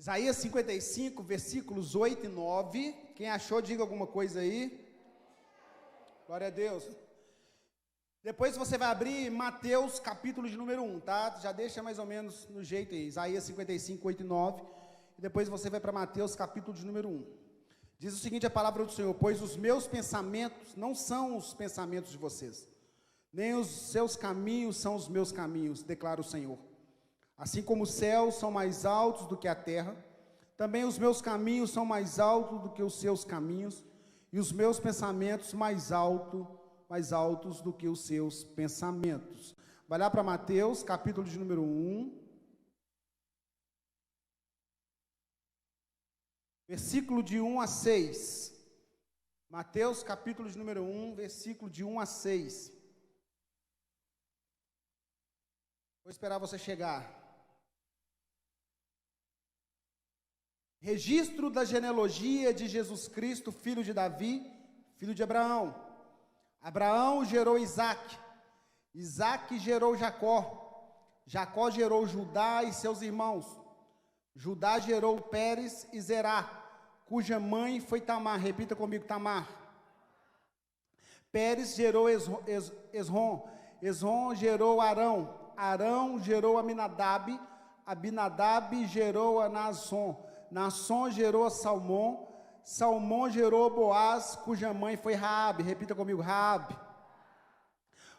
Isaías 55, versículos 8 e 9. Quem achou, diga alguma coisa aí. Glória a Deus. Depois você vai abrir Mateus, capítulo de número 1, tá? Já deixa mais ou menos no jeito aí. Isaías 55, 8 e 9. E depois você vai para Mateus, capítulo de número 1. Diz o seguinte, a palavra do Senhor: pois os meus pensamentos não são os pensamentos de vocês, nem os seus caminhos são os meus caminhos, declara o Senhor. Assim como os céus são mais altos do que a terra, também os meus caminhos são mais altos do que os seus caminhos, e os meus pensamentos mais altos do que os seus pensamentos. Vai lá para Mateus, capítulo de número 1, versículo de 1 a 6. Mateus, capítulo de número 1, versículo de 1 a 6. Vou esperar você chegar. Registro da genealogia de Jesus Cristo, filho de Davi, filho de Abraão. Abraão gerou Isaque, Isaque gerou Jacó, Jacó gerou Judá e seus irmãos. Judá gerou Pérez e Zerá, cuja mãe foi Tamar. Repita comigo, Tamar. Pérez gerou Esrom, Esrom gerou Arão, Arão gerou Aminadab, Abinadab gerou a Naasson, Naasson gerou a Salmão, Salmão gerou Boaz, cuja mãe foi Raabe. Repita comigo, Raabe.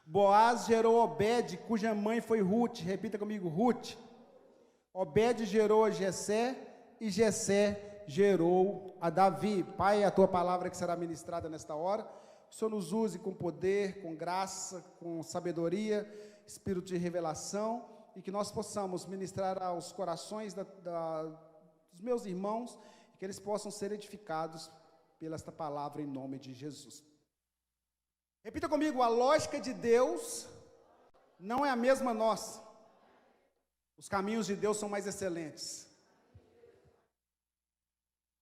Boaz gerou Obed, cuja mãe foi Ruth. Repita comigo, Ruth. Obed gerou a Jessé, e Jessé gerou a Davi. Pai, a tua palavra que será ministrada nesta hora, que o Senhor nos use com poder, com graça, com sabedoria, espírito de revelação, e que nós possamos ministrar aos corações dos meus irmãos, e que eles possam ser edificados pela esta palavra em nome de Jesus. Repita comigo, a lógica de Deus não é a mesma nossa. Os caminhos de Deus são mais excelentes.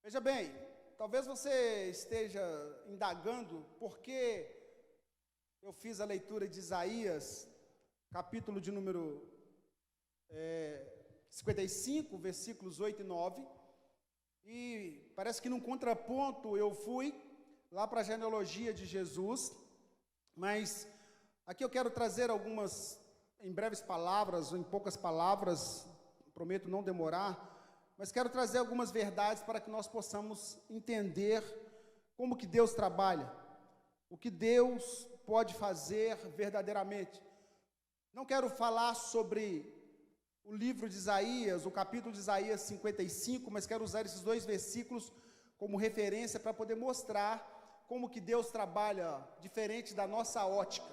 Veja bem, talvez você esteja indagando por que eu fiz a leitura de Isaías, capítulo de número 55, versículos 8 e 9, e parece que num contraponto eu fui lá para a genealogia de Jesus, mas aqui eu quero trazer algumas, em breves palavras, ou em poucas palavras, prometo não demorar, mas quero trazer algumas verdades para que nós possamos entender como que Deus trabalha, o que Deus pode fazer verdadeiramente. Não quero falar sobre o livro de Isaías, o capítulo de Isaías 55, mas quero usar esses dois versículos como referência para poder mostrar como que Deus trabalha diferente da nossa ótica.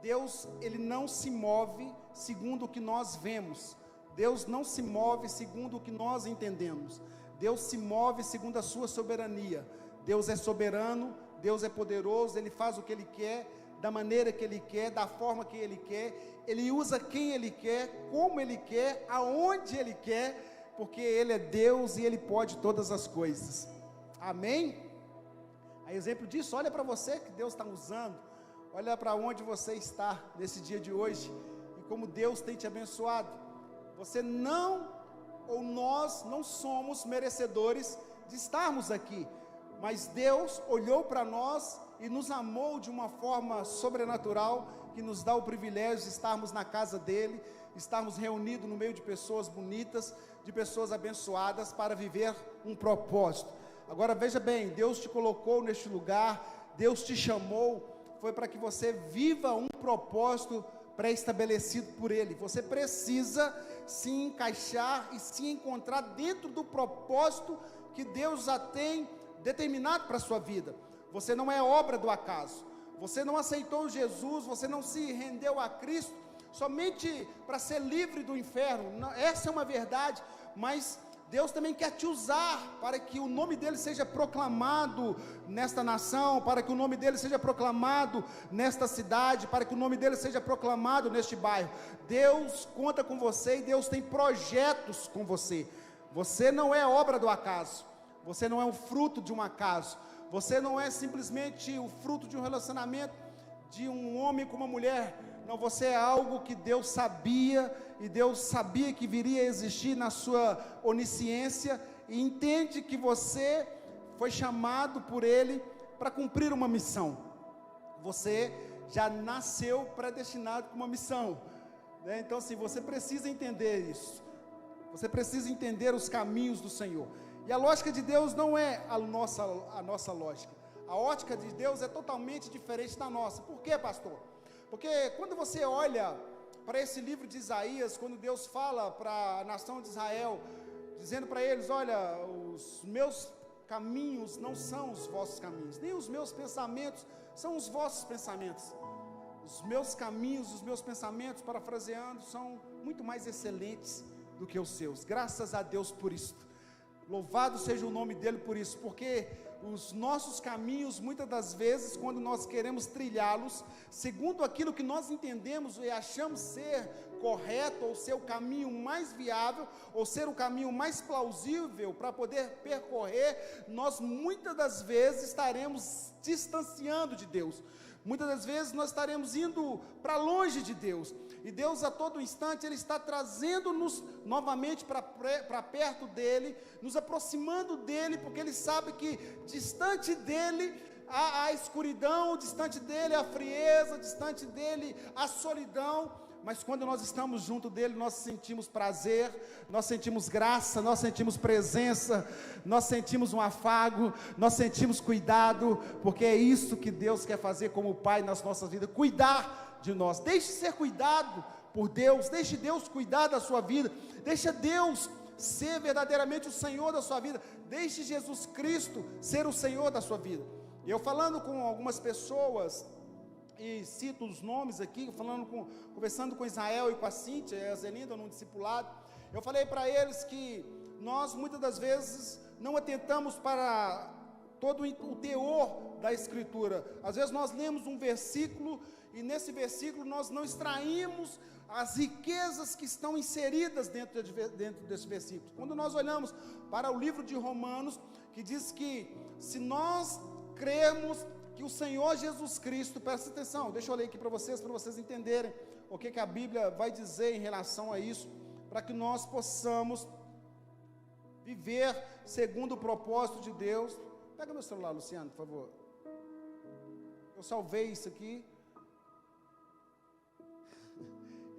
Deus, ele não se move segundo o que nós vemos. Deus não se move segundo o que nós entendemos. Deus se move segundo a sua soberania. Deus é soberano, Deus é poderoso, ele faz o que ele quer, da maneira que ele quer, da forma que ele quer. Ele usa quem ele quer, como ele quer, aonde ele quer, porque ele é Deus e ele pode todas as coisas. Amém? A exemplo disso, olha para você que Deus está usando, olha para onde você está nesse dia de hoje, e como Deus tem te abençoado. Você não, ou nós não somos merecedores de estarmos aqui, mas Deus olhou para nós e nos amou de uma forma sobrenatural, que nos dá o privilégio de estarmos na casa dele, estarmos reunidos no meio de pessoas bonitas, de pessoas abençoadas, para viver um propósito. Agora veja bem, Deus te colocou neste lugar, Deus te chamou, foi para que você viva um propósito pré-estabelecido por ele. Você precisa se encaixar e se encontrar dentro do propósito que Deus já tem determinado para a sua vida. Você não é obra do acaso. Você não aceitou Jesus, você não se rendeu a Cristo somente para ser livre do inferno. Não, essa é uma verdade, mas Deus também quer te usar para que o nome dele seja proclamado nesta nação, para que o nome dele seja proclamado nesta cidade, para que o nome dele seja proclamado neste bairro. Deus conta com você e Deus tem projetos com você. Você não é obra do acaso, você não é um fruto de um acaso, você não é simplesmente o fruto de um relacionamento. de um homem com uma mulher. Não, você é algo que Deus sabia, e Deus sabia que viria a existir na sua onisciência, e entende que você foi chamado por Ele para cumprir uma missão. Você já nasceu predestinado com uma missão, né? Então assim, você precisa entender isso, você precisa entender os caminhos do Senhor, e a lógica de Deus não é a nossa lógica, a ótica de Deus é totalmente diferente da nossa. Por quê, pastor? Porque quando você olha para esse livro de Isaías, quando Deus fala para a nação de Israel, dizendo para eles: olha, os meus caminhos não são os vossos caminhos, nem os meus pensamentos são os vossos pensamentos. Os meus caminhos, os meus pensamentos, parafraseando, são muito mais excelentes do que os seus. Graças a Deus por isso. Louvado seja o nome dele por isso, porque os nossos caminhos, muitas das vezes, quando nós queremos trilhá-los, segundo aquilo que nós entendemos e achamos ser correto, ou ser o caminho mais viável, ou ser o caminho mais plausível para poder percorrer, nós muitas das vezes estaremos distanciando de Deus. Muitas das vezes nós estaremos indo para longe de Deus, e Deus a todo instante Ele está trazendo-nos novamente para perto dEle, nos aproximando dEle, porque Ele sabe que distante dEle há a escuridão, distante dEle a frieza, distante dEle a solidão, mas quando nós estamos junto dEle, nós sentimos prazer, nós sentimos graça, nós sentimos presença, nós sentimos um afago, nós sentimos cuidado, porque é isso que Deus quer fazer como Pai nas nossas vidas, cuidar de nós. Deixe ser cuidado por Deus, deixe Deus cuidar da sua vida, deixe Deus ser verdadeiramente o Senhor da sua vida, deixe Jesus Cristo ser o Senhor da sua vida. E eu falando com algumas pessoas, e cito os nomes aqui, conversando com Israel e com a Cíntia e a Zelinda num discipulado, eu falei para eles que nós muitas das vezes não atentamos para todo o teor da Escritura. Às vezes nós lemos um versículo, e nesse versículo nós não extraímos as riquezas que estão inseridas dentro desse versículo. Quando nós olhamos para o livro de Romanos, que diz que se nós crermos que o Senhor Jesus Cristo, presta atenção, deixa eu ler aqui para vocês entenderem o que a Bíblia vai dizer em relação a isso, para que nós possamos viver segundo o propósito de Deus. Pega meu celular, Luciano, por favor. Eu salvei isso aqui.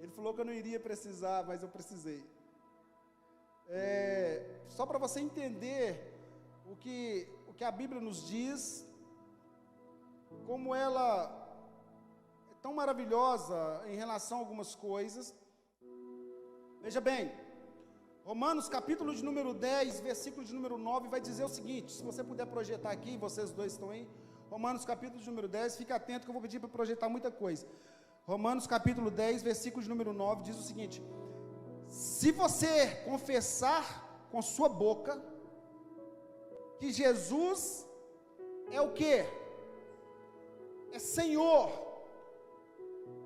Ele falou que eu não iria precisar, mas eu precisei. Só para você entender o que a Bíblia nos diz, como ela é tão maravilhosa em relação a algumas coisas. Veja bem, Romanos capítulo de número 10, versículo de número 9, vai dizer o seguinte, se você puder projetar aqui, vocês dois estão aí, Romanos capítulo de número 10, fica atento que eu vou pedir para projetar muita coisa. Romanos capítulo 10, versículo de número 9, diz o seguinte: se você confessar com sua boca que Jesus é o quê? É Senhor,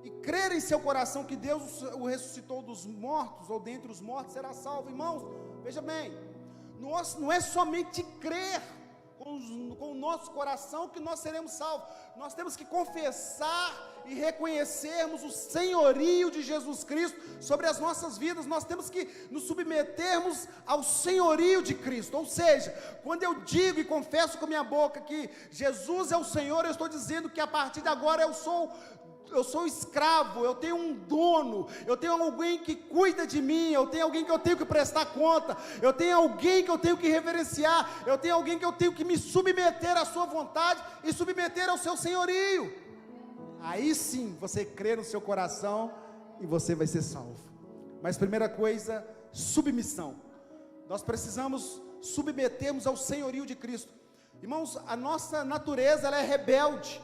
e crer em seu coração que Deus o ressuscitou dos mortos, ou dentre os mortos, será salvo. Irmãos, veja bem, não é somente crer com o nosso coração que nós seremos salvos, nós temos que confessar e reconhecermos o senhorio de Jesus Cristo sobre as nossas vidas, nós temos que nos submetermos ao senhorio de Cristo. Ou seja, quando eu digo e confesso com minha boca que Jesus é o Senhor, eu estou dizendo que a partir de agora eu sou escravo, eu tenho um dono, eu tenho alguém que cuida de mim, eu tenho alguém que eu tenho que prestar conta, eu tenho alguém que eu tenho que reverenciar, eu tenho alguém que eu tenho que me submeter à sua vontade e submeter ao seu senhorio. Aí sim, você crê no seu coração e você vai ser salvo. Mas primeira coisa, submissão. Nós precisamos submetermos ao senhorio de Cristo. Irmãos, a nossa natureza, ela é rebelde.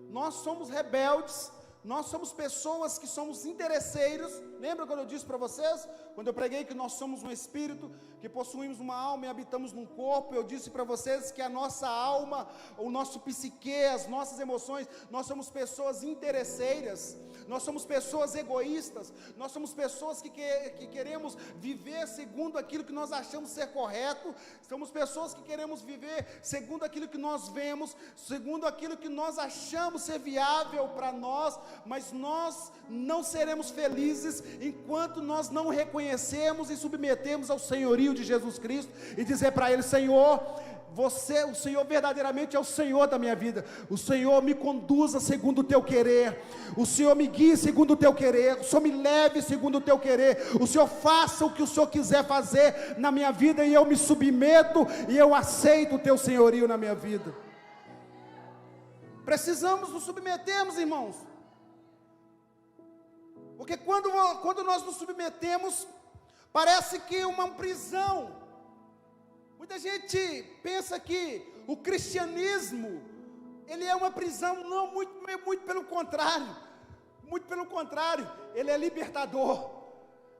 Nós somos rebeldes. Nós somos pessoas que somos interesseiros. Lembra quando eu disse para vocês, quando eu preguei que nós somos um espírito, que possuímos uma alma e habitamos num corpo? Eu disse para vocês que a nossa alma, o nosso psique, as nossas emoções, nós somos pessoas interesseiras. nós somos pessoas egoístas, nós somos pessoas que queremos viver segundo aquilo que nós achamos ser correto, somos pessoas que queremos viver segundo aquilo que nós vemos, segundo aquilo que nós achamos ser viável para nós, mas nós não seremos felizes enquanto nós não reconhecemos e submetemos ao senhorio de Jesus Cristo, e dizer para Ele: Senhor, o Senhor verdadeiramente é o Senhor da minha vida, o Senhor me conduza segundo o teu querer, o Senhor me guie segundo o teu querer, o Senhor me leve segundo o teu querer, o Senhor faça o que o Senhor quiser fazer na minha vida, e eu me submeto, e eu aceito o teu senhorio na minha vida. Precisamos nos submetermos, irmãos, porque quando nós nos submetemos, parece que uma prisão. Muita gente pensa que o cristianismo, ele é uma prisão. Não, muito pelo contrário, ele é libertador.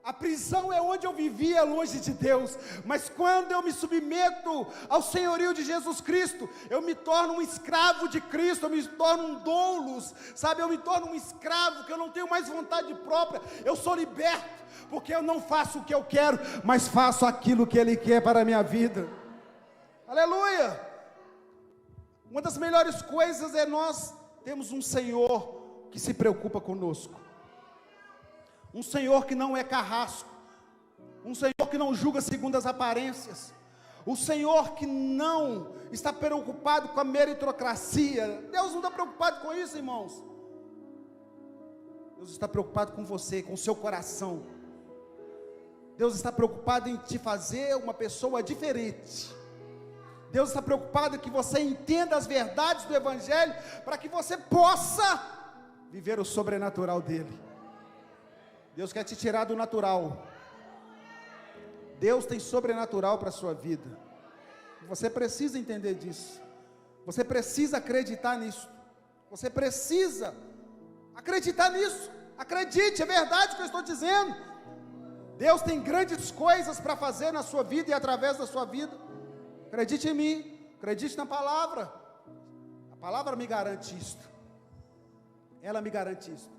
A prisão é onde eu vivia longe de Deus, mas quando eu me submeto ao senhorio de Jesus Cristo, eu me torno um escravo de Cristo, eu me torno um doulos, sabe, eu me torno um escravo, que eu não tenho mais vontade própria, eu sou liberto, porque eu não faço o que eu quero, mas faço aquilo que Ele quer para a minha vida. Aleluia! Uma das melhores coisas é nós termos um Senhor que se preocupa conosco, um Senhor que não é carrasco, um Senhor que não julga segundo as aparências, um Senhor que não está preocupado com a meritocracia. Deus não está preocupado com isso, irmãos. Deus está preocupado com você, com o seu coração. Deus está preocupado em te fazer uma pessoa diferente. Deus está preocupado em que você entenda as verdades do Evangelho, para que você possa viver o sobrenatural dele. Deus quer te tirar do natural. Deus tem sobrenatural para a sua vida. Você precisa entender disso. Você precisa acreditar nisso. Você precisa acreditar nisso. Acredite, é verdade o que eu estou dizendo. Deus tem grandes coisas para fazer na sua vida e através da sua vida. Acredite em mim, acredite na palavra. A palavra me garante isto. Ela me garante isto.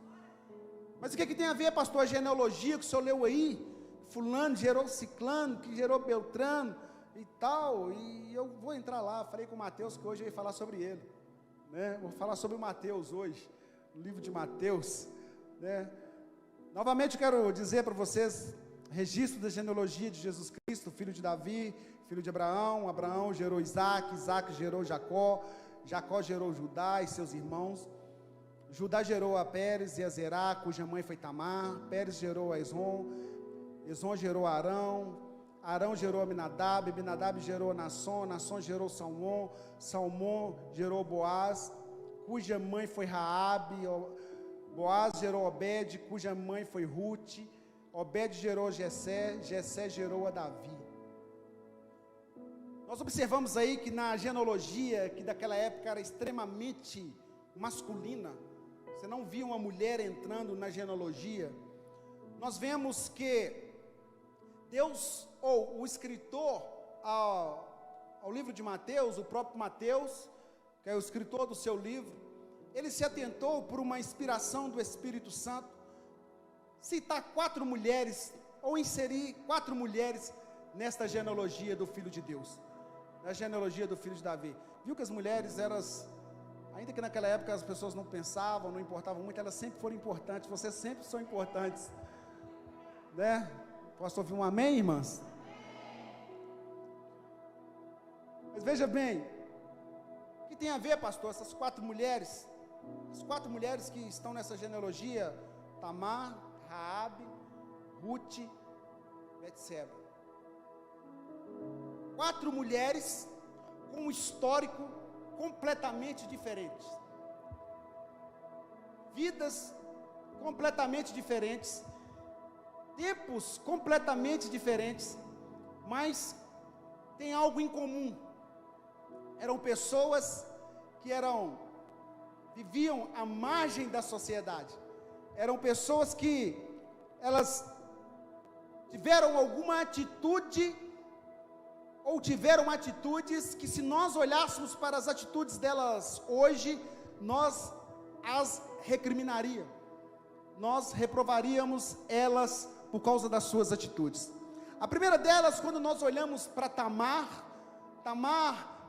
Mas o que tem a ver, pastor, a genealogia que o senhor leu aí? Fulano gerou ciclano, que gerou beltrano e tal. E eu vou entrar lá, falei com o Mateus que hoje eu ia falar sobre ele, né? Vou falar sobre o Mateus hoje, o livro de Mateus, né? Novamente eu quero dizer para vocês, registro da genealogia de Jesus Cristo, filho de Davi, filho de Abraão. Abraão gerou Isaac, Isaac gerou Jacó, Jacó gerou Judá e seus irmãos. Judá gerou a Pérez e a Zerá, cuja mãe foi Tamar. Pérez gerou a Esrom, Esrom gerou a Arão, Arão gerou a Aminadab, Aminadab gerou a Nasson, Nasson gerou Salmão, Salmão gerou Boaz, cuja mãe foi Raabe. Boaz gerou Obed, cuja mãe foi Ruth. Obed gerou Jessé, Jessé gerou a Davi. Nós observamos aí que na genealogia, que daquela época era extremamente masculina, você não via uma mulher entrando na genealogia. Nós vemos que Deus, ou o escritor ao livro de Mateus, o próprio Mateus, que é o escritor do seu livro, ele se atentou por uma inspiração do Espírito Santo, citar 4 mulheres, ou inserir 4 mulheres nesta genealogia do Filho de Deus, na genealogia do Filho de Davi. Viu que as mulheres, elas, ainda que naquela época as pessoas não pensavam, não importavam muito, elas sempre foram importantes. Vocês sempre são importantes, né? Posso ouvir um amém, irmãs? Mas veja bem, o que tem a ver, pastor, essas 4 mulheres, as 4 mulheres que estão nessa genealogia: Tamar, Raabe, Ruth, Betseba. 4 mulheres com um histórico completamente diferente, vidas completamente diferentes, tempos completamente diferentes, mas tem algo em comum. Eram pessoas que viviam à margem da sociedade, eram pessoas que elas tiveram alguma atitude, ou tiveram atitudes que, se nós olhássemos para as atitudes delas hoje, nós as recriminaríamos. nós reprovaríamos elas por causa das suas atitudes. A primeira delas, quando nós olhamos para Tamar,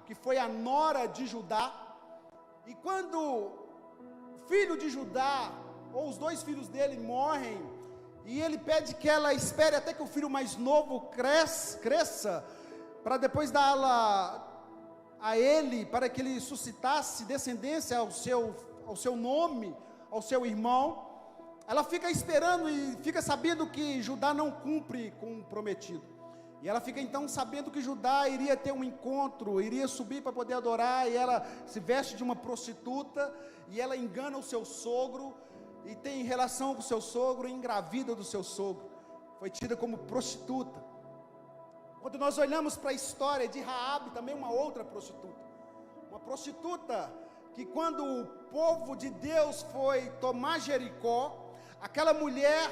que foi a nora de Judá, e quando o filho de Judá, ou os dois filhos dele morrem, e ele pede que ela espere até que o filho mais novo cresça, para depois dá-la a ele, para que ele suscitasse descendência ao seu nome, ao seu irmão. Ela fica esperando e fica sabendo que Judá não cumpre com o prometido. E ela fica então sabendo que Judá iria ter um encontro, iria subir para poder adorar, e ela se veste de uma prostituta, e ela engana o seu sogro, e tem relação com o seu sogro, e engravida do seu sogro. Foi tida como prostituta. Quando nós olhamos para a história de Raabe, também uma outra prostituta. Uma prostituta que, quando o povo de Deus foi tomar Jericó, aquela mulher,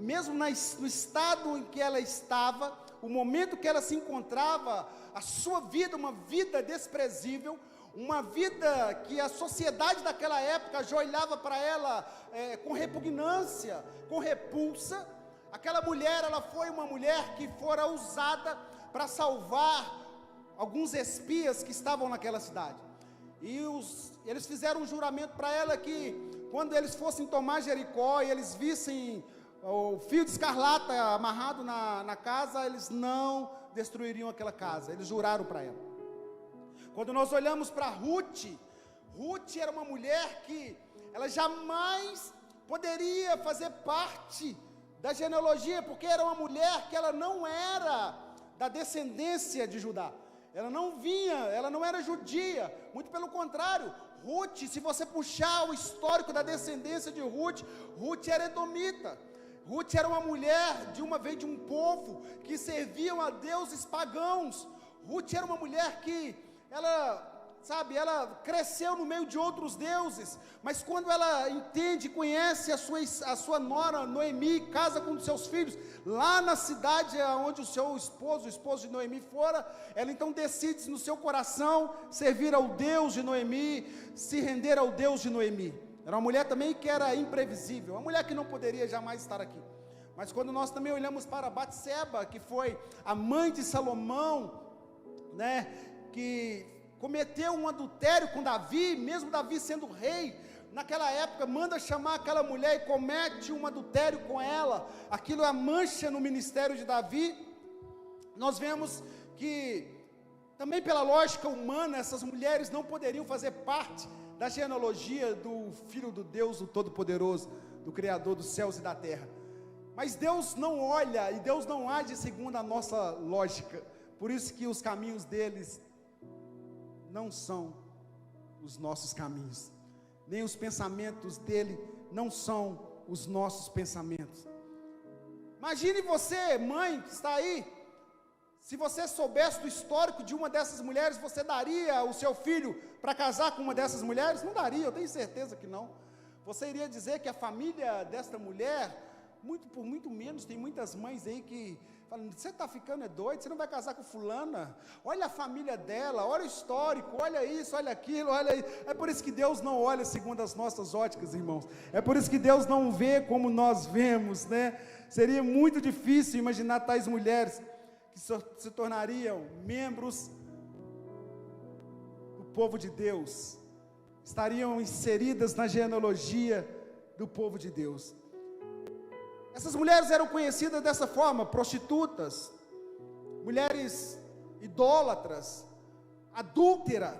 mesmo no estado em que ela estava, o momento que ela se encontrava, a sua vida, uma vida desprezível, uma vida que a sociedade daquela época já olhava para ela com repugnância, com repulsa. Aquela mulher, ela foi uma mulher que fora usada para salvar alguns espias que estavam naquela cidade. E eles fizeram um juramento para ela que, quando eles fossem tomar Jericó e eles vissem o fio de escarlata amarrado na casa, eles não destruiriam aquela casa. Eles juraram para ela. Quando nós olhamos para Ruth era uma mulher que ela jamais poderia fazer parte da genealogia, porque era uma mulher que ela não era da descendência de Judá. Ela não era judia, muito pelo contrário. Ruth, se você puxar o histórico da descendência de Ruth era edomita. Ruth era uma mulher veio de um povo que serviam a deuses pagãos. Ruth era uma mulher que, ela cresceu no meio de outros deuses, mas quando ela entende, conhece a sua nora Noemi, casa com os seus filhos, lá na cidade onde o esposo de Noemi fora, ela então decide no seu coração servir ao Deus de Noemi, se render ao Deus de Noemi. Era uma mulher também que era imprevisível, uma mulher que não poderia jamais estar aqui. Mas quando nós também olhamos para Batseba, que foi a mãe de Salomão, que cometeu um adultério com Davi, mesmo Davi sendo rei, naquela época manda chamar aquela mulher e comete um adultério com ela. Aquilo é a mancha no ministério de Davi. Nós vemos que, também pela lógica humana, essas mulheres não poderiam fazer parte da genealogia do Filho do Deus, o Todo-Poderoso, do Criador dos céus e da terra. Mas Deus não olha e Deus não age segundo a nossa lógica. Por isso que os caminhos deles não são os nossos caminhos, nem os pensamentos dele não são os nossos pensamentos. Imagine você, mãe que está aí, se você soubesse do histórico de uma dessas mulheres, você daria o seu filho para casar com uma dessas mulheres? Não daria, eu tenho certeza que não. Você iria dizer que a família desta mulher, por muito menos, tem muitas mães aí que falam: você está ficando doido, você não vai casar com fulana, olha a família dela, olha o histórico, olha isso, olha aquilo, olha isso. É por isso que Deus não olha segundo as nossas óticas, irmãos, é por isso que Deus não vê como nós vemos, Seria muito difícil imaginar tais mulheres que se tornariam membros do povo de Deus, estariam inseridas na genealogia do povo de Deus. Essas mulheres eram conhecidas dessa forma: prostitutas, mulheres idólatras, adúltera.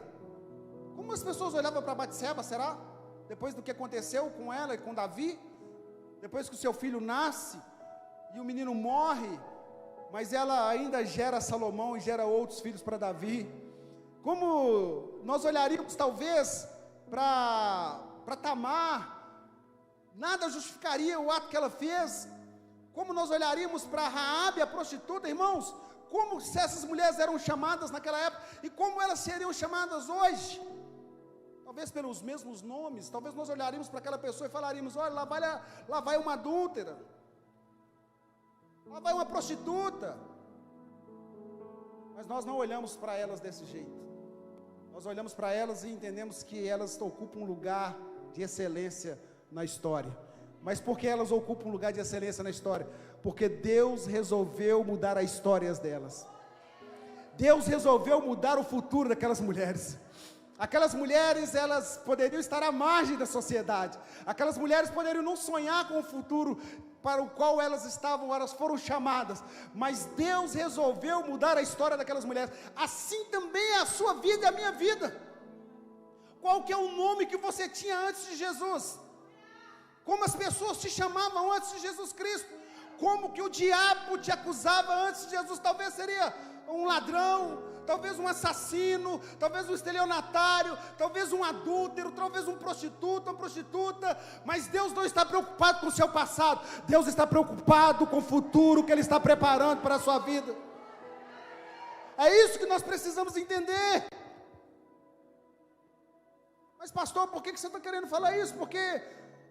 Como as pessoas olhavam para Batseba, será? Depois do que aconteceu com ela e com Davi, depois que o seu filho nasce, e o menino morre, mas ela ainda gera Salomão e gera outros filhos para Davi. Como nós olharíamos talvez para Tamar, nada justificaria o ato que ela fez. Como nós olharíamos para Raabe, a prostituta, irmãos, como se essas mulheres eram chamadas naquela época, e como elas seriam chamadas hoje, talvez pelos mesmos nomes. Talvez nós olharíamos para aquela pessoa e falaríamos: olha, lá vai uma adúltera, lá vai uma prostituta. Mas nós não olhamos para elas desse jeito. Nós olhamos para elas e entendemos que elas ocupam um lugar de excelência na história. Mas por que elas ocupam um lugar de excelência na história? Porque Deus resolveu mudar as histórias delas. Deus resolveu mudar o futuro daquelas mulheres. Aquelas mulheres, elas poderiam estar à margem da sociedade. Aquelas mulheres poderiam não sonhar com o futuro para o qual elas foram chamadas. Mas Deus resolveu mudar a história daquelas mulheres. Assim também é a sua vida e a minha vida. Qual que é o nome que você tinha antes de Jesus? Como as pessoas te chamavam antes de Jesus Cristo? Como que o diabo te acusava antes de Jesus? Talvez seria um ladrão, talvez um assassino, talvez um estelionatário, talvez um adúltero, talvez um prostituto, uma prostituta. Mas Deus não está preocupado com o seu passado. Deus está preocupado com o futuro que Ele está preparando para a sua vida. É isso que nós precisamos entender. Mas pastor, por que você está querendo falar isso? Porque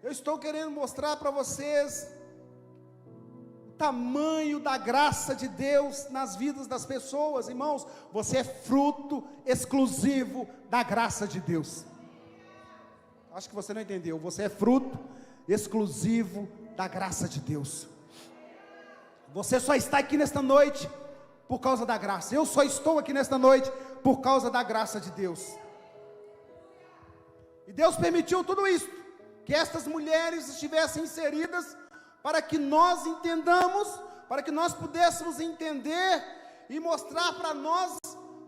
eu estou querendo mostrar para vocês o tamanho da graça de Deus nas vidas das pessoas. Irmãos, você é fruto exclusivo da graça de Deus. Acho que você não entendeu. Você é fruto exclusivo da graça de Deus. Você só está aqui nesta noite por causa da graça. Eu só estou aqui nesta noite por causa da graça de Deus. E Deus permitiu tudo isso, que estas mulheres estivessem inseridas, para que nós entendamos, para que nós pudéssemos entender e mostrar para nós,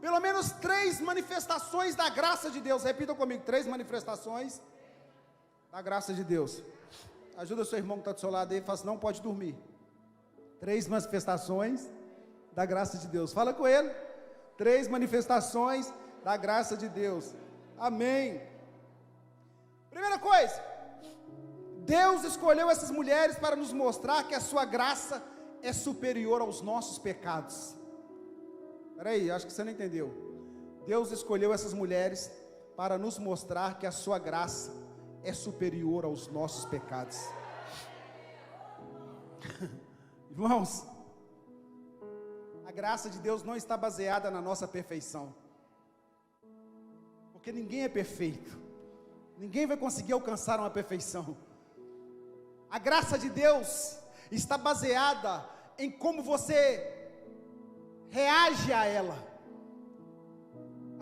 pelo menos 3 manifestações da graça de Deus. Repitam comigo, 3 manifestações da graça de Deus. Ajuda o seu irmão que está do seu lado aí, fala assim, não pode dormir. 3 manifestações da graça de Deus. Fala com ele. 3 manifestações da graça de Deus. Amém. Primeira coisa, Deus escolheu essas mulheres para nos mostrar que a sua graça é superior aos nossos pecados. Espera aí, acho que você não entendeu. Deus escolheu essas mulheres para nos mostrar que a sua graça é superior aos nossos pecados. Irmãos, a graça de Deus não está baseada na nossa perfeição, porque ninguém é perfeito. Ninguém vai conseguir alcançar uma perfeição. A graça de Deus está baseada em como você reage a ela,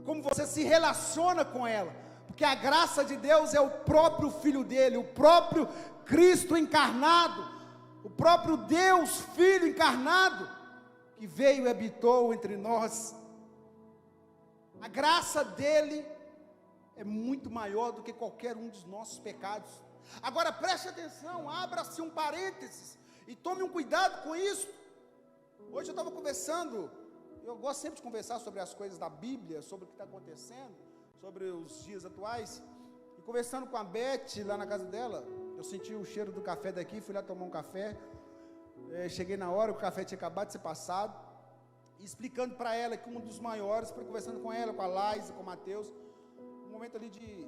como você se relaciona com ela, porque a graça de Deus é o próprio Filho dele, o próprio Cristo encarnado, o próprio Deus Filho encarnado, que veio e habitou entre nós. A graça dele é muito maior do que qualquer um dos nossos pecados. Agora preste atenção, abra-se um parênteses e tome um cuidado com isso. Hoje eu estava conversando, eu gosto sempre de conversar sobre as coisas da Bíblia, sobre o que está acontecendo, sobre os dias atuais, e conversando com a Beth lá na casa dela, eu senti o cheiro do café daqui, fui lá tomar um café, cheguei na hora, o café tinha acabado de ser passado, e explicando para ela que um dos maiores, foi conversando com ela, com a Laís, com o Mateus, um momento ali de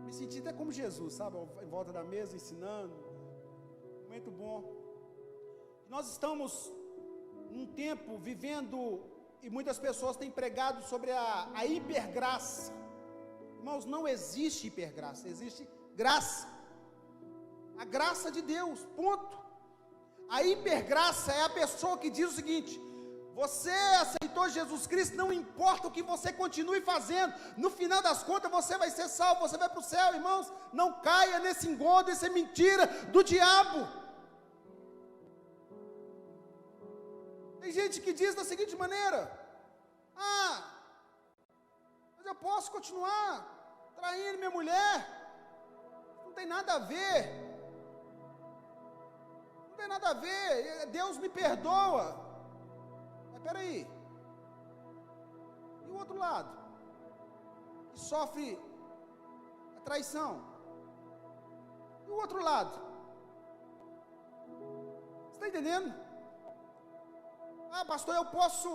me sentir até como Jesus, sabe, em volta da mesa, ensinando, um momento bom. Nós estamos num tempo vivendo, e muitas pessoas têm pregado sobre a hipergraça. Irmãos, não existe hipergraça, existe graça, a graça de Deus, ponto. A hipergraça é a pessoa que diz o seguinte: você aceitou Jesus Cristo, não importa o que você continue fazendo, no final das contas você vai ser salvo, você vai para o céu. Irmãos, não caia nesse engodo, essa mentira do diabo. Tem gente que diz da seguinte maneira: mas eu posso continuar traindo minha mulher, não tem nada a ver, não tem nada a ver, Deus me perdoa. Espera aí, e o outro lado, que sofre a traição, e o outro lado, você está entendendo? Pastor, eu posso,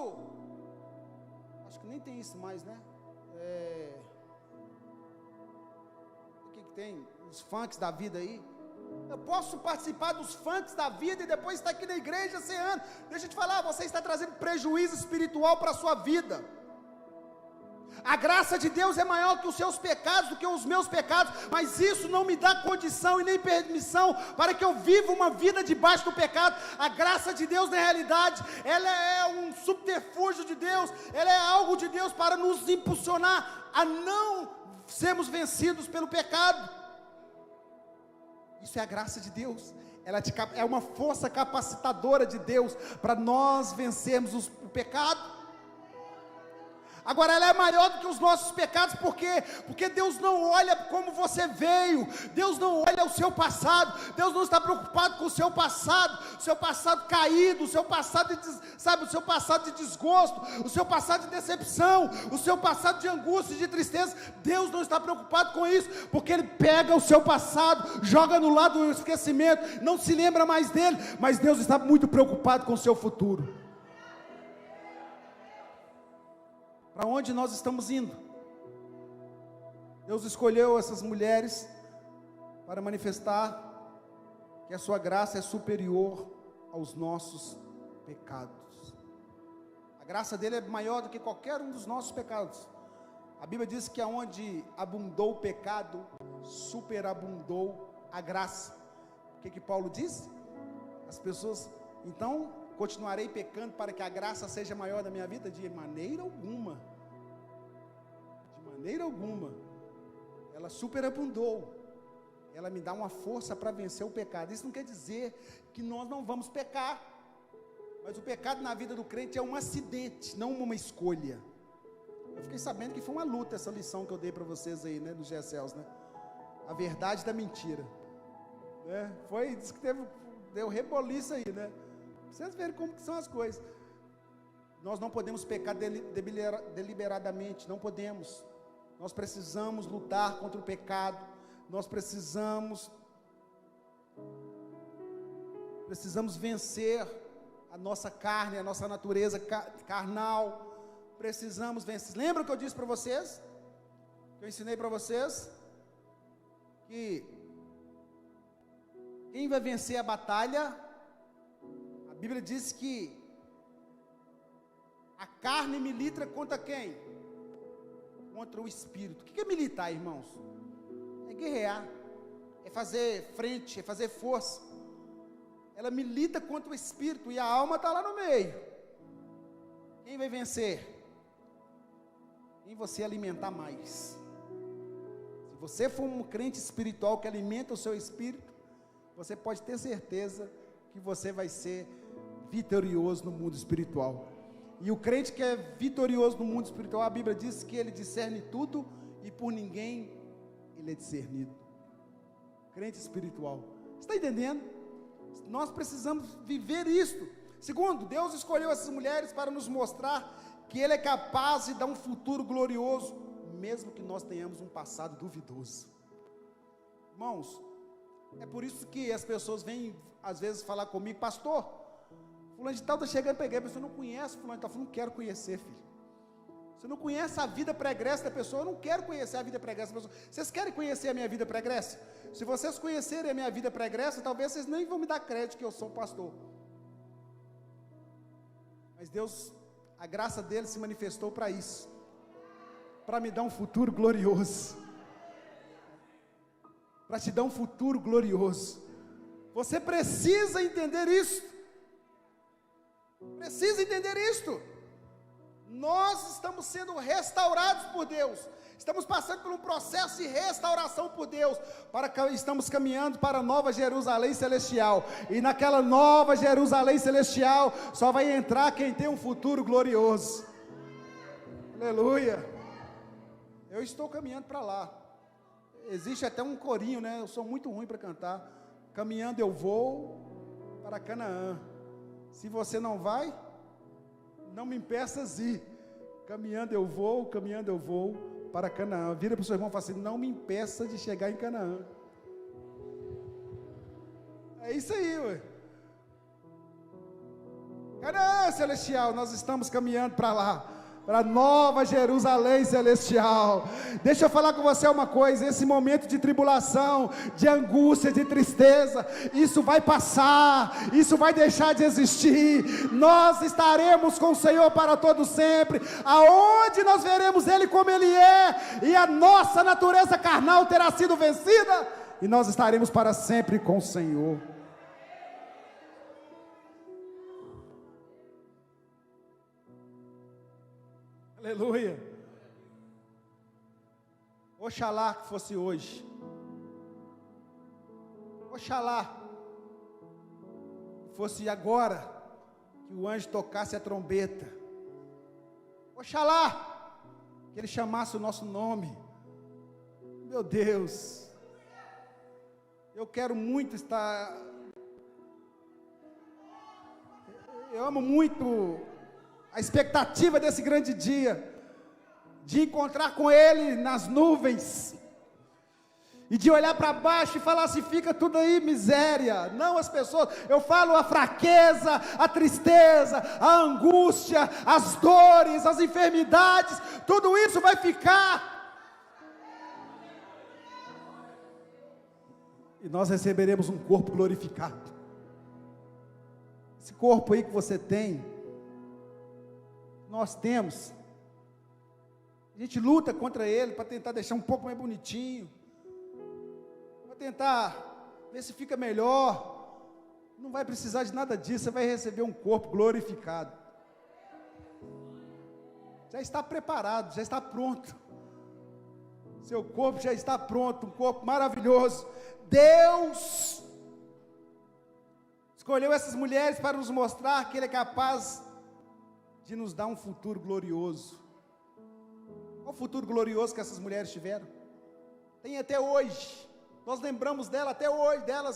acho que nem tem isso mais, né? O que tem? Os funks da vida aí. Eu posso participar dos funks da vida e depois estar aqui na igreja ceando. Deixa eu te falar, você está trazendo prejuízo espiritual para a sua vida. A graça de Deus é maior que os seus pecados, do que os meus pecados, mas isso não me dá condição e nem permissão para que eu viva uma vida debaixo do pecado. A graça de Deus, na realidade, ela é um subterfúgio de Deus, ela é algo de Deus para nos impulsionar a não sermos vencidos pelo pecado. Isso é a graça de Deus, é uma força capacitadora de Deus para nós vencermos o pecado. Agora ela é maior do que os nossos pecados, por quê? Porque Deus não olha como você veio, Deus não olha o seu passado, Deus não está preocupado com o seu passado caído, o seu passado o seu passado de desgosto, o seu passado de decepção, o seu passado de angústia, de tristeza. Deus não está preocupado com isso, porque Ele pega o seu passado, joga no lado do esquecimento, não se lembra mais dele, mas Deus está muito preocupado com o seu futuro. Para onde nós estamos indo? Deus escolheu essas mulheres para manifestar que a sua graça é superior aos nossos pecados. A graça dele é maior do que qualquer um dos nossos pecados. A Bíblia diz que aonde abundou o pecado, superabundou a graça. O que Paulo diz? As pessoas, então, continuarei pecando para que a graça seja maior na minha vida? De maneira alguma. De maneira alguma. Ela superabundou. Ela me dá uma força para vencer o pecado. Isso não quer dizer que nós não vamos pecar. Mas o pecado na vida do crente é um acidente, não uma escolha. Eu fiquei sabendo que foi uma luta essa lição que eu dei para vocês aí, né, no GCELS, né? A verdade da mentira. Né? Foi, disse que deu reboliço aí, né? Vocês verem como que são as coisas. Nós não podemos pecar deliberadamente, não podemos. Nós precisamos lutar contra o pecado. Nós precisamos vencer a nossa carne, a nossa natureza carnal. Precisamos vencer. Lembra que eu disse para vocês? Que eu ensinei para vocês? Que quem vai vencer a batalha? A Bíblia diz que a carne milita contra quem? Contra o espírito. O que é militar, irmãos? É guerrear, é fazer frente, é fazer força. Ela milita contra o espírito e a alma está lá no meio. Quem vai vencer? Quem você alimentar mais. Se você for um crente espiritual que alimenta o seu espírito, você pode ter certeza que você vai ser vitorioso no mundo espiritual. E o crente que é vitorioso no mundo espiritual, a Bíblia diz que ele discerne tudo e por ninguém ele é discernido. Crente espiritual. Está entendendo? Nós precisamos viver isto. Segundo, Deus escolheu essas mulheres para nos mostrar que Ele é capaz de dar um futuro glorioso, mesmo que nós tenhamos um passado duvidoso. Irmãos, é por isso que as pessoas vêm às vezes falar comigo: pastor, fulano de tal está chegando para a igreja, você não conhece fulano de tal? Eu não quero conhecer, filho. Você não conhece a vida pregressa da pessoa? Eu não quero conhecer a vida pregressa da pessoa. Vocês querem conhecer a minha vida pregressa? Se vocês conhecerem a minha vida pregressa, talvez vocês nem vão me dar crédito que eu sou pastor. Mas Deus, a graça dele se manifestou para isso, para me dar um futuro glorioso, para te dar um futuro glorioso. Você precisa entender isso. Precisa entender isto. Nós estamos sendo restaurados por Deus. Estamos passando por um processo de restauração por Deus. Estamos caminhando para a nova Jerusalém celestial. E naquela nova Jerusalém celestial só vai entrar quem tem um futuro glorioso. Aleluia. Eu estou caminhando para lá. Existe até um corinho, né? Eu sou muito ruim para cantar. Caminhando eu vou para Canaã. Se você não vai, não me impeças ir. Caminhando eu vou para Canaã. Vira para o seu irmão e fala assim: não me impeça de chegar em Canaã. É isso aí, ué. Canaã celestial, nós estamos caminhando para lá. para Nova Jerusalém celestial. Deixa eu falar com você uma coisa: esse momento de tribulação, de angústia, de tristeza, isso vai passar, isso vai deixar de existir. Nós estaremos com o Senhor para todo sempre, aonde nós veremos Ele como Ele é, e a nossa natureza carnal terá sido vencida, e nós estaremos para sempre com o Senhor. Aleluia. Oxalá que fosse hoje. Oxalá que fosse agora que o anjo tocasse a trombeta. Oxalá que ele chamasse o nosso nome. Meu Deus, eu quero muito estar. Eu amo muito a expectativa desse grande dia, de encontrar com Ele nas nuvens, e de olhar para baixo e falar assim: fica tudo aí, miséria. Não as pessoas, eu falo a fraqueza, a tristeza, a angústia, as dores, as enfermidades, tudo isso vai ficar, e nós receberemos um corpo glorificado. Esse corpo aí que você tem, nós temos, a gente luta contra ele para tentar deixar um pouco mais bonitinho, para tentar ver se fica melhor. Não vai precisar de nada disso, você vai receber um corpo glorificado. Já está preparado, já está pronto. Seu corpo já está pronto, um corpo maravilhoso. Deus escolheu essas mulheres para nos mostrar que Ele é capaz de nos dar um futuro glorioso. Qual o futuro glorioso que essas mulheres tiveram? Tem até hoje. Nós lembramos delas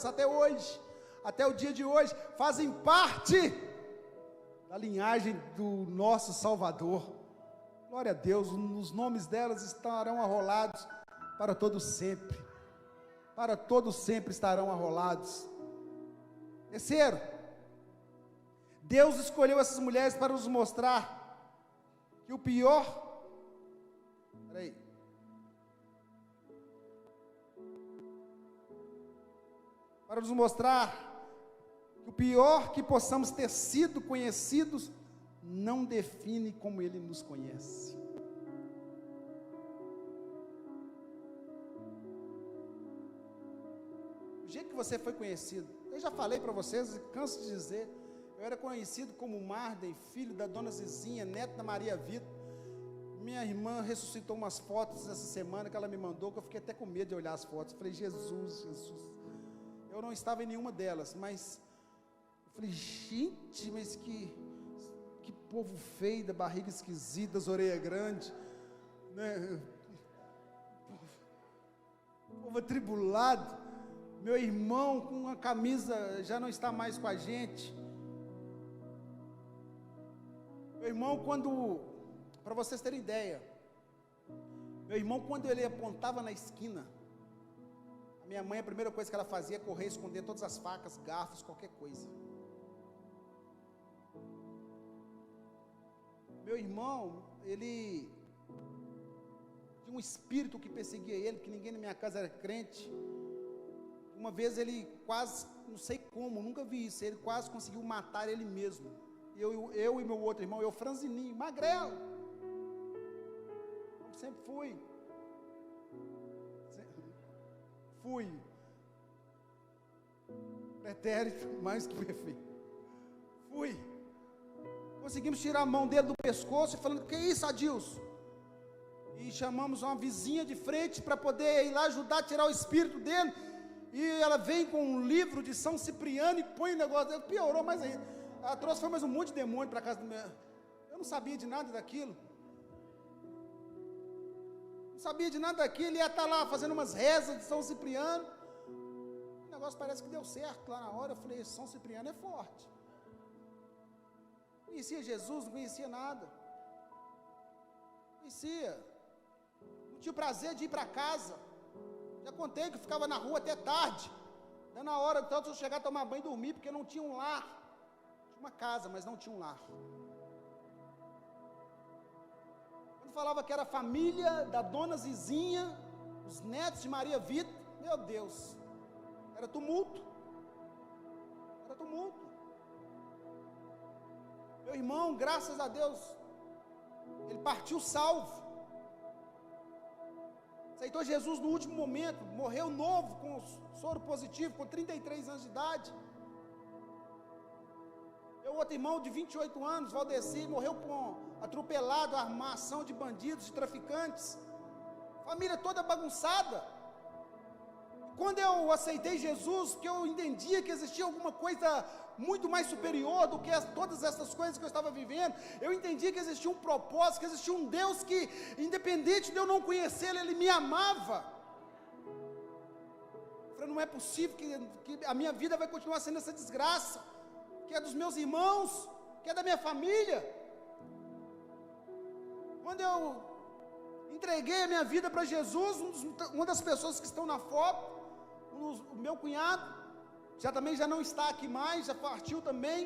até hoje, até o dia de hoje, fazem parte da linhagem do nosso Salvador. Glória a Deus, os nomes delas estarão arrolados para todo sempre. Para todo sempre estarão arrolados. Terceiro, Deus escolheu essas mulheres para nos mostrar que o pior, para nos mostrar que o pior que possamos ter sido conhecidos, não define como Ele nos conhece. O jeito que você foi conhecido, eu já falei para vocês e canso de dizer, eu era conhecido como Marden, filho da dona Zizinha, neto da Maria Vitor. Minha irmã ressuscitou umas fotos essa semana que ela me mandou, que eu fiquei até com medo de olhar as fotos. Eu falei: Jesus, Jesus. Eu não estava em nenhuma delas, mas eu falei: gente, mas que povo feio, da barriga esquisita, das orelhas grandes, né? Povo atribulado. Meu irmão com uma camisa já não está mais com a gente. Meu irmão, para vocês terem ideia, meu irmão, quando ele apontava na esquina, a minha mãe, a primeira coisa que ela fazia é correr, esconder todas as facas, garfos, qualquer coisa. Meu irmão, ele tinha um espírito que perseguia ele, que ninguém na minha casa era crente. Uma vez ele quase, não sei como, nunca vi isso, ele quase conseguiu matar ele mesmo. Eu e meu outro irmão, eu franzininho, magrelo, sempre fui pretérito mais que perfeito, conseguimos tirar a mão dele do pescoço e falando: que isso, Adilson? E chamamos uma vizinha de frente para poder ir lá ajudar a tirar o espírito dele, e ela vem com um livro de São Cipriano e põe o negócio dele, piorou mais ainda. Ela trouxe mais um monte de demônio para casa do meu. Eu não sabia de nada daquilo. Não sabia de nada daquilo. Ele ia estar lá fazendo umas rezas de São Cipriano. O negócio parece que deu certo lá na hora. Eu falei: São Cipriano é forte. Não conhecia Jesus, não conhecia nada. Não conhecia. Não tinha o prazer de ir para casa. Já contei que eu ficava na rua até tarde. Dando a hora, tanto eu chegar a tomar banho e dormir, porque não tinha um lar. Uma casa, mas não tinha um lar. falava que era a família da dona Zizinha, os netos de Maria Vita, meu Deus, era tumulto, meu irmão, graças a Deus, ele partiu salvo, aceitou Jesus no último momento, morreu novo, com soro positivo, com 33 anos de idade. Meu outro irmão de 28 anos, Valdeci, morreu atropelado, armação de bandidos, de traficantes, família toda bagunçada. Quando eu aceitei Jesus, que eu entendia que existia alguma coisa muito mais superior do que todas essas coisas que eu estava vivendo, eu entendi que existia um propósito, que existia um Deus que, independente de eu não conhecê-lo, Ele me amava. Eu falei, não é possível que a minha vida vai continuar sendo essa desgraça, que é dos meus irmãos, que é da minha família. Quando eu entreguei a minha vida para Jesus, uma das pessoas que estão na foto, o meu cunhado, também já não está aqui mais, já partiu também,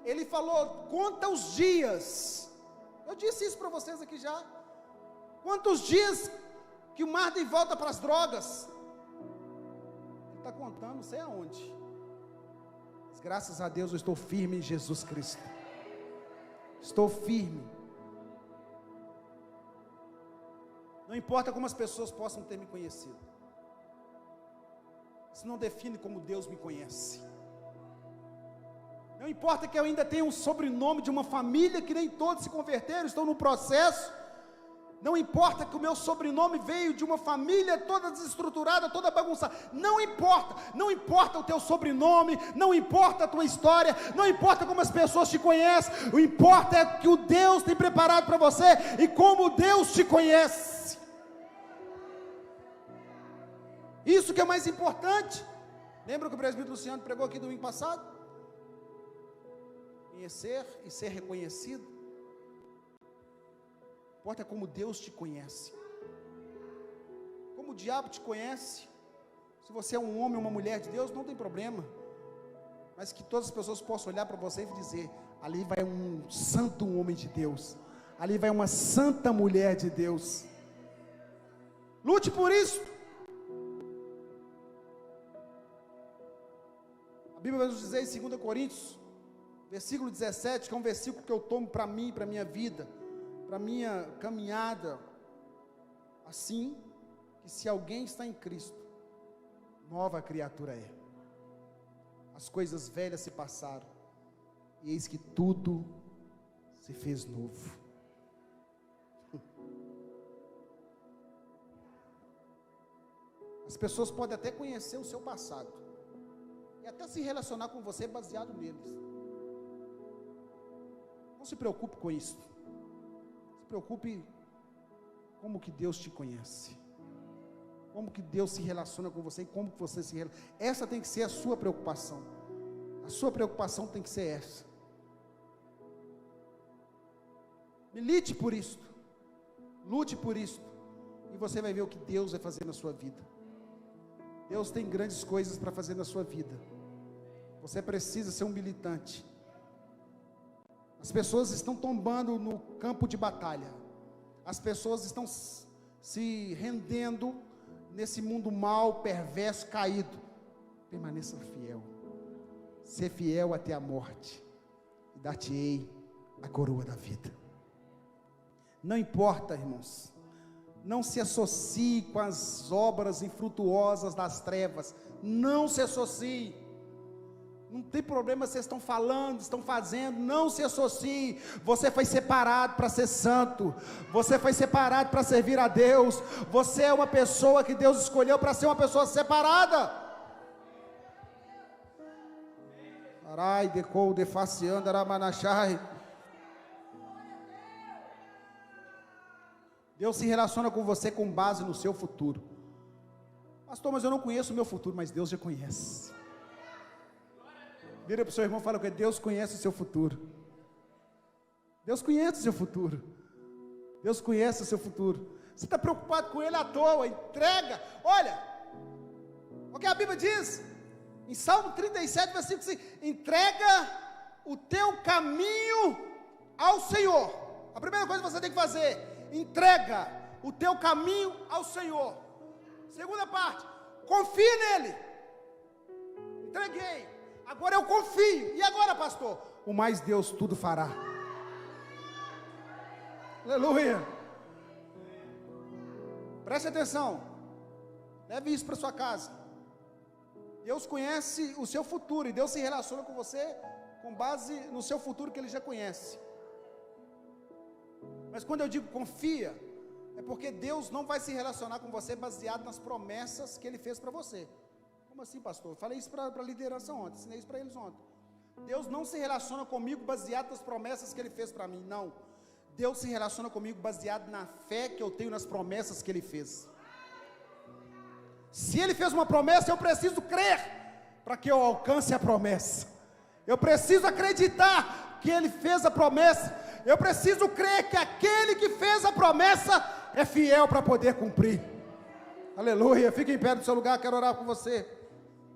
ele falou, conta os dias, eu disse isso para vocês aqui já, quantos dias que o Marden volta para as drogas, ele está contando, não sei aonde, mas graças a Deus eu estou firme em Jesus Cristo, estou firme, não importa como as pessoas possam ter me conhecido, isso não define como Deus me conhece. Não importa que eu ainda tenha um sobrenome de uma família que nem todos se converteram, estão no processo. Não importa que o meu sobrenome veio de uma família toda desestruturada, toda bagunçada. Não importa o teu sobrenome, não importa a tua história, não importa como as pessoas te conhecem. O importa é que o Deus tem preparado para você e como Deus te conhece. Isso que é o mais importante. Lembra que o presbítero Luciano pregou aqui domingo passado? Conhecer e ser reconhecido. Importa como Deus te conhece. Como o diabo te conhece. Se você é um homem ou uma mulher de Deus, não tem problema. Mas que todas as pessoas possam olhar para você e dizer, ali vai um santo homem de Deus. Ali vai uma santa mulher de Deus. Lute por isso. A Bíblia vai nos dizer em 2 Coríntios, versículo 17, que é um versículo que eu tomo para mim, para a minha vida, para a minha caminhada, assim, que se alguém está em Cristo, nova criatura é, as coisas velhas se passaram, e eis que tudo se fez novo. As pessoas podem até conhecer o seu passado, e até se relacionar com você baseado neles. Não se preocupe com isso. Se preocupe como que Deus te conhece. Como que Deus se relaciona com você e como que você se relaciona. Essa tem que ser a sua preocupação. A sua preocupação tem que ser essa. Milite por isto. Lute por isto. E você vai ver o que Deus vai fazer na sua vida. Deus tem grandes coisas para fazer na sua vida. Você precisa ser um militante. As pessoas estão tombando no campo de batalha. As pessoas estão se rendendo nesse mundo mau, perverso, caído. Permaneça fiel. Ser fiel até a morte. E dar-te-ei a coroa da vida. Não importa, irmãos. Não se associe com as obras infrutuosas das trevas. Não se associe. Não tem problema, vocês estão falando, estão fazendo. Não se associe. Você foi separado para ser santo. Você foi separado para servir a Deus. Você é uma pessoa que Deus escolheu para ser uma pessoa separada. Arai, decou, defaciando, aramanachai. Deus se relaciona com você com base no seu futuro. Pastor, mas eu não conheço o meu futuro, mas Deus já conhece. Vira para o seu irmão e fala que Deus conhece o seu futuro. Deus conhece o seu futuro. Deus conhece o seu futuro. Você está preocupado com ele à toa, entrega. Olha, o que a Bíblia diz, em Salmo 37, versículo 5, entrega o teu caminho ao Senhor. A primeira coisa que você tem que fazer, entrega o teu caminho ao Senhor. Segunda parte, confia nele. Entreguei, agora eu confio. E agora, pastor? O mais Deus tudo fará. Aleluia. Preste atenção, leve isso para sua casa. Deus conhece o seu futuro, e Deus se relaciona com você com base no seu futuro que Ele já conhece. Mas quando eu digo confia, é porque Deus não vai se relacionar com você baseado nas promessas que Ele fez para você. Como assim, pastor? Eu falei isso para a liderança ontem, ensinei isso para eles ontem. Deus não se relaciona comigo baseado nas promessas que Ele fez para mim, não. Deus se relaciona comigo baseado na fé que eu tenho nas promessas que Ele fez. Se Ele fez uma promessa, eu preciso crer para que eu alcance a promessa. Eu preciso acreditar que Ele fez a promessa. Eu preciso crer que aquele que fez a promessa é fiel para poder cumprir. Aleluia. Fique em pé no seu lugar, quero orar com você.